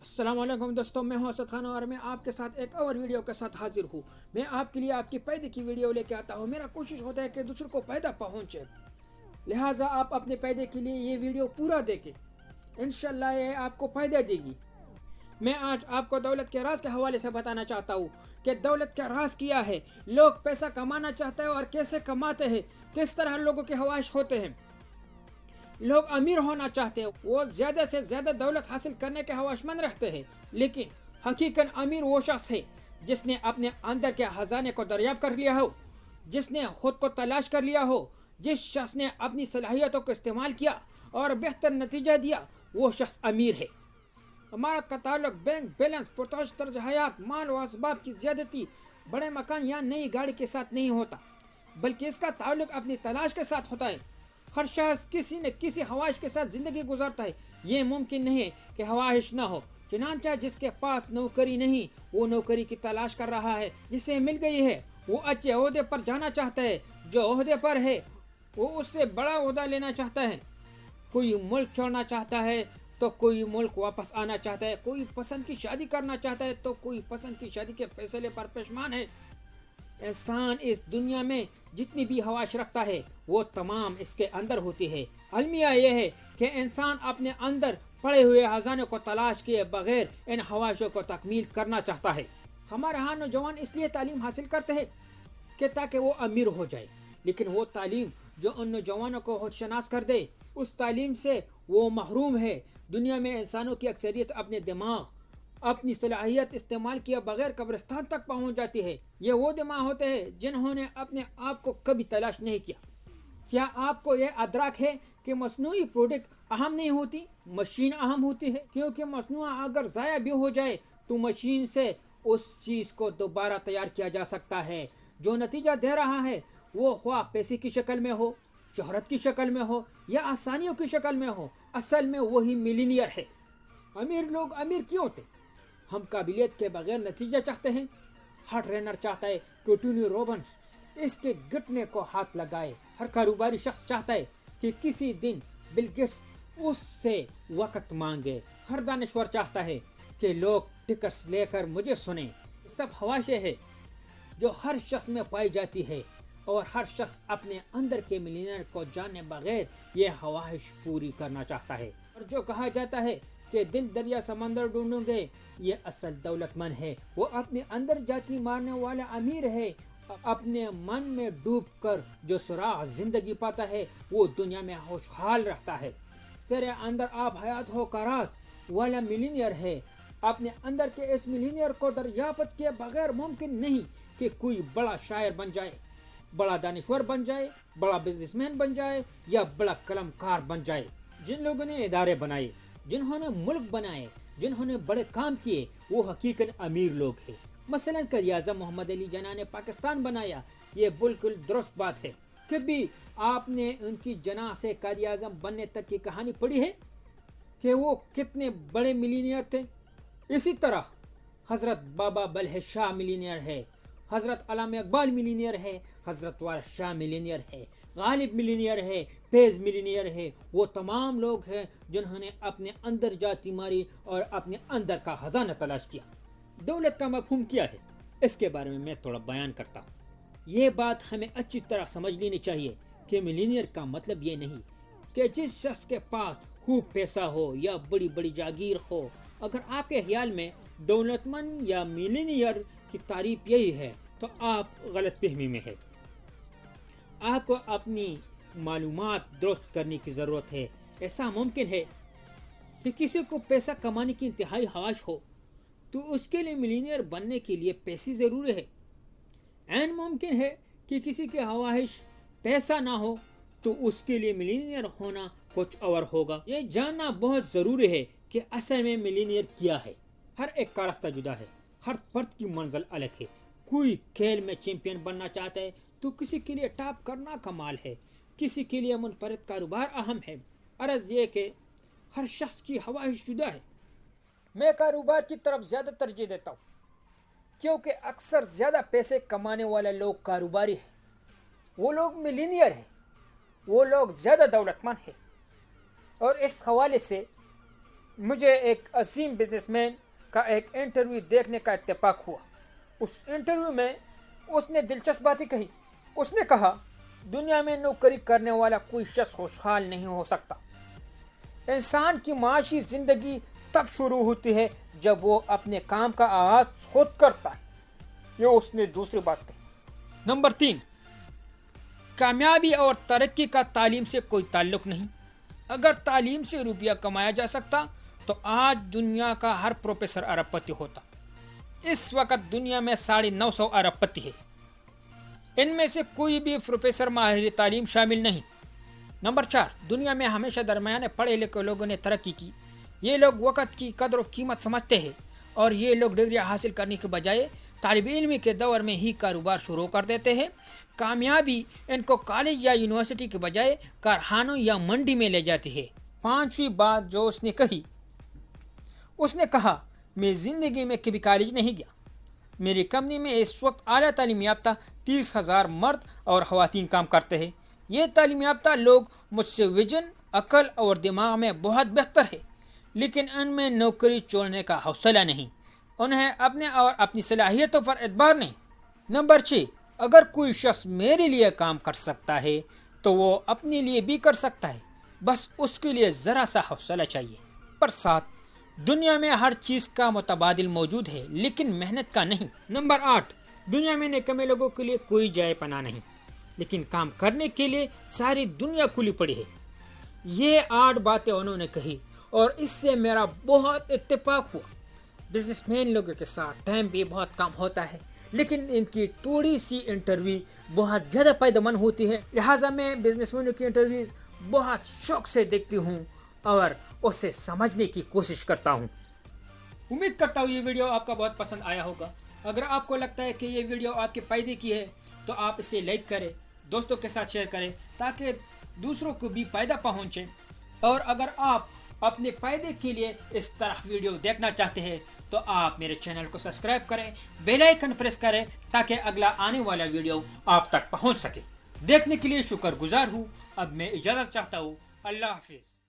السلام علیکم دوستوں، میں ہوں اسد خان اور میں آپ کے ساتھ ایک اور ویڈیو کے ساتھ حاضر ہوں۔ میں آپ کے لیے آپ کی پیدے کی ویڈیو لے کے آتا ہوں۔ میرا کوشش ہوتا ہے کہ دوسروں کو پیدا پہنچے، لہٰذا آپ اپنے پیدے کے لیے یہ ویڈیو پورا دیکھیں، انشاءاللہ یہ آپ کو پیدا دے گی۔ میں آج آپ کو دولت کے راز کے حوالے سے بتانا چاہتا ہوں کہ دولت کا راز کیا ہے، لوگ پیسہ کمانا چاہتے ہیں اور کیسے کماتے ہیں، کس طرح لوگوں کے خواہش ہوتے ہیں۔ لوگ امیر ہونا چاہتے ہیں، وہ زیادہ سے زیادہ دولت حاصل کرنے کے خواہش مند رہتے ہیں، لیکن حقیقت امیر وہ شخص ہے جس نے اپنے اندر کے خزانے کو دریافت کر لیا ہو، جس نے خود کو تلاش کر لیا ہو، جس شخص نے اپنی صلاحیتوں کو استعمال کیا اور بہتر نتیجہ دیا، وہ شخص امیر ہے۔ عمارت کا تعلق بینک بیلنس، پرتعش طرز حیات، مال و اسباب کی زیادتی، بڑے مکان یا نئی گاڑی کے ساتھ نہیں ہوتا، بلکہ اس کا تعلق اپنی تلاش کے ساتھ ہوتا ہے۔ ہر شخص کسی نہ کسی خواہش کے ساتھ زندگی گزارتا ہے، یہ ممکن نہیں کہ خواہش نہ ہو۔ چنانچہ جس کے پاس نوکری نہیں، وہ نوکری کی تلاش کر رہا ہے، جسے مل گئی ہے وہ اچھے عہدے پر جانا چاہتا ہے، جو عہدے پر ہے وہ اس سے بڑا عہدہ لینا چاہتا ہے۔ کوئی ملک چھوڑنا چاہتا ہے تو کوئی ملک واپس آنا چاہتا ہے، کوئی پسند کی شادی کرنا چاہتا ہے تو کوئی پسند کی شادی کے فیصلے پر پشیمان ہے۔ انسان اس دنیا میں جتنی بھی خواہش رکھتا ہے وہ تمام اس کے اندر ہوتی ہے۔ المیہ یہ ہے کہ انسان اپنے اندر پڑے ہوئے خزانے کو تلاش کیے بغیر ان خواہشوں کو تکمیل کرنا چاہتا ہے۔ ہمارے ہاں نوجوان اس لیے تعلیم حاصل کرتے ہیں کہ تاکہ وہ امیر ہو جائے، لیکن وہ تعلیم جو ان نوجوانوں کو خود شناس کر دے، اس تعلیم سے وہ محروم ہے۔ دنیا میں انسانوں کی اکثریت اپنے دماغ، اپنی صلاحیت استعمال کیا بغیر قبرستان تک پہنچ جاتی ہے۔ یہ وہ دماغ ہوتے ہیں جنہوں نے اپنے آپ کو کبھی تلاش نہیں کیا۔ کیا آپ کو یہ ادراک ہے کہ مصنوعی پروڈکٹ اہم نہیں ہوتی، مشین اہم ہوتی ہے؟ کیونکہ مصنوعہ اگر ضائع بھی ہو جائے تو مشین سے اس چیز کو دوبارہ تیار کیا جا سکتا ہے۔ جو نتیجہ دے رہا ہے وہ خواہ پیسے کی شکل میں ہو، شہرت کی شکل میں ہو یا آسانیوں کی شکل میں ہو، اصل میں وہی ملینئر ہے۔ امیر لوگ امیر کیوں ہوتے؟ ہم قابلیت کے بغیر نتیجہ چاہتے ہیں۔ ہارٹ رینر چاہتا ہے کہ ٹونی روبنس اس کے گھٹنے کو ہاتھ لگائے۔ ہر کاروباری شخص چاہتا ہے کہ کسی دن بل گیٹس اس سے وقت مانگے۔ ہر دانشور چاہتا ہے کہ لوگ ٹکٹس لے کر مجھے سنیں۔ سب خواہشیں ہیں جو ہر شخص میں پائی جاتی ہے، اور ہر شخص اپنے اندر کے ملینئر کو جانے بغیر یہ خواہش پوری کرنا چاہتا ہے۔ اور جو کہا جاتا ہے کہ دل دریا سمندر ڈھونڈوں گے، یہ اصل دولت مند ہے۔ وہ اپنے اندر جاتی مارنے والا امیر ہے۔ اپنے من میں ڈوب کر جو سراغ زندگی پاتا ہے وہ دنیا میں خوشحال رہتا ہے۔ تیرے اندر آپ حیات ہو کا راز والا ملینئر ہے۔ اپنے اندر کے اس ملینئر کو دریافت کیے بغیر ممکن نہیں کہ کوئی بڑا شاعر بن جائے، بڑا دانشور بن جائے، بڑا بزنس مین بن جائے یا بڑا قلم کار بن جائے۔ جن لوگوں نے ادارے بنائے، جنہوں نے ملک بنائے، جنہوں نے بڑے کام کیے، وہ حقیقت امیر لوگ ہیں۔ مثلا قائد اعظم محمد علی جناح نے پاکستان بنایا، یہ بالکل درست بات ہے۔ کبھی آپ نے ان کی جناح سے قائد اعظم بننے تک کی کہانی پڑھی ہے کہ وہ کتنے بڑے ملینئر تھے؟ اسی طرح حضرت بابا بلح شاہ ملینئر ہے، حضرت علامہ اقبال ملینئر ہے، حضرت وارث شاہ ملینئر ہے، غالب ملینئر ہے، فیض ملینئر ہے۔ وہ تمام لوگ ہیں جنہوں نے اپنے اندر جاتی ماری اور اپنے اندر کا خزانہ تلاش کیا۔ دولت کا مفہوم کیا ہے، اس کے بارے میں تھوڑا بیان کرتا ہوں۔ یہ بات ہمیں اچھی طرح سمجھ لینی چاہیے کہ ملینئر کا مطلب یہ نہیں کہ جس شخص کے پاس خوب پیسہ ہو یا بڑی بڑی جاگیر ہو۔ اگر آپ کے خیال میں دولت مند یا ملینئر کی تعریف یہی ہے تو آپ غلط فہمی میں ہے۔ آپ کو اپنی معلومات درست کرنے کی ضرورت ہے۔ ایسا ممکن ہے کہ کسی کو پیسہ کمانے کی انتہائی خواہش ہو تو اس کے لیے ملینئر بننے کے لیے پیسے ضروری ہے۔ عین ممکن ہے کہ کسی کی خواہش پیسہ نہ ہو تو اس کے لیے ملینئر ہونا کچھ اور ہوگا۔ یہ جاننا بہت ضروری ہے کہ اصل میں ملینئر کیا ہے۔ ہر ایک کا راستہ جدا ہے، ہر فرد کی منزل الگ ہے۔ کوئی کھیل میں چیمپئن بننا چاہتا ہے تو کسی کے لیے ٹاپ کرنا کمال ہے، کسی کے لیے منفرد کاروبار اہم ہے۔ عرض یہ کہ ہر شخص کی خواہش جدا ہے۔ میں کاروبار کی طرف زیادہ ترجیح دیتا ہوں کیونکہ اکثر زیادہ پیسے کمانے والے لوگ کاروباری ہیں، وہ لوگ ملینئر ہیں، وہ لوگ زیادہ دولت مند ہیں۔ اور اس حوالے سے مجھے ایک عظیم بزنس مین کا ایک انٹرویو دیکھنے کا اتفاق ہوا۔ اس انٹرویو میں اس نے دلچسپ باتیں کہی۔ اس نے کہا، دنیا میں نوکری کرنے والا کوئی شخص خوشحال نہیں ہو سکتا۔ انسان کی معاشی زندگی تب شروع ہوتی ہے جب وہ اپنے کام کا آغاز خود کرتا ہے۔ یہ اس نے دوسری بات کہی۔ نمبر 3، کامیابی اور ترقی کا تعلیم سے کوئی تعلق نہیں۔ اگر تعلیم سے روپیہ کمایا جا سکتا تو آج دنیا کا ہر پروفیسر ارب پتی ہوتا۔ اس وقت دنیا میں 950 ارب پتی ہے۔ ان میں سے کوئی بھی پروفیسر ماہر تعلیم شامل نہیں۔ نمبر 4، دنیا میں ہمیشہ درمیانے پڑھے لکھے لوگوں نے ترقی کی۔ یہ لوگ وقت کی قدر و قیمت سمجھتے ہیں، اور یہ لوگ ڈگری حاصل کرنے کے بجائے طالب علمی کے دور میں ہی کاروبار شروع کر دیتے ہیں۔ کامیابی ان کو کالج یا یونیورسٹی کے بجائے کارخانوں یا منڈی میں لے جاتی ہے۔ 5ویں بات جو اس نے کہی، اس نے کہا، میں زندگی میں کبھی کالج نہیں گیا۔ میری کمپنی میں اس وقت اعلیٰ تعلیم یافتہ 30,000 مرد اور خواتین کام کرتے ہیں۔ یہ تعلیم یافتہ لوگ مجھ سے ویژن، عقل اور دماغ میں بہت بہتر ہے، لیکن ان میں نوکری چھوڑنے کا حوصلہ نہیں۔ انہیں اپنے اور اپنی صلاحیتوں پر اعتبار نہیں۔ نمبر 6، اگر کوئی شخص میرے لیے کام کر سکتا ہے تو وہ اپنے لیے بھی کر سکتا ہے، بس اس کے لیے ذرا سا حوصلہ چاہیے۔ نمبر 7، دنیا میں ہر چیز کا متبادل موجود ہے لیکن محنت کا نہیں۔ نمبر 8، دنیا میں نکمے لوگوں کے لیے کوئی جائے پناہ نہیں، لیکن کام کرنے کے لیے ساری دنیا کھلی پڑی ہے۔ یہ 8 باتیں انہوں نے کہی اور اس سے میرا بہت اتفاق ہوا۔ بزنس مین لوگوں کے ساتھ ٹائم بھی بہت کم ہوتا ہے، لیکن ان کی تھوڑی سی انٹرویو بہت زیادہ فائدہ مند ہوتی ہے۔ لہٰذا میں بزنس مینوں کی انٹرویوز بہت شوق سے دیکھتی ہوں اور اسے سمجھنے کی کوشش کرتا ہوں۔ امید کرتا ہوں یہ ویڈیو آپ کا بہت پسند آیا ہوگا۔ اگر آپ کو لگتا ہے کہ یہ ویڈیو آپ کے فائدے کی ہے تو آپ اسے لائک کریں، دوستوں کے ساتھ شیئر کریں تاکہ دوسروں کو بھی فائدہ پہنچے۔ اور اگر آپ اپنے فائدے کے لیے اس طرح ویڈیو دیکھنا چاہتے ہیں تو آپ میرے چینل کو سبسکرائب کریں، بیل آئیکن پریس کریں تاکہ اگلا آنے والا ویڈیو آپ تک پہنچ سکے۔ دیکھنے کے لیے شکر گزار ہوں۔ اب میں اجازت چاہتا ہوں۔ اللہ حافظ۔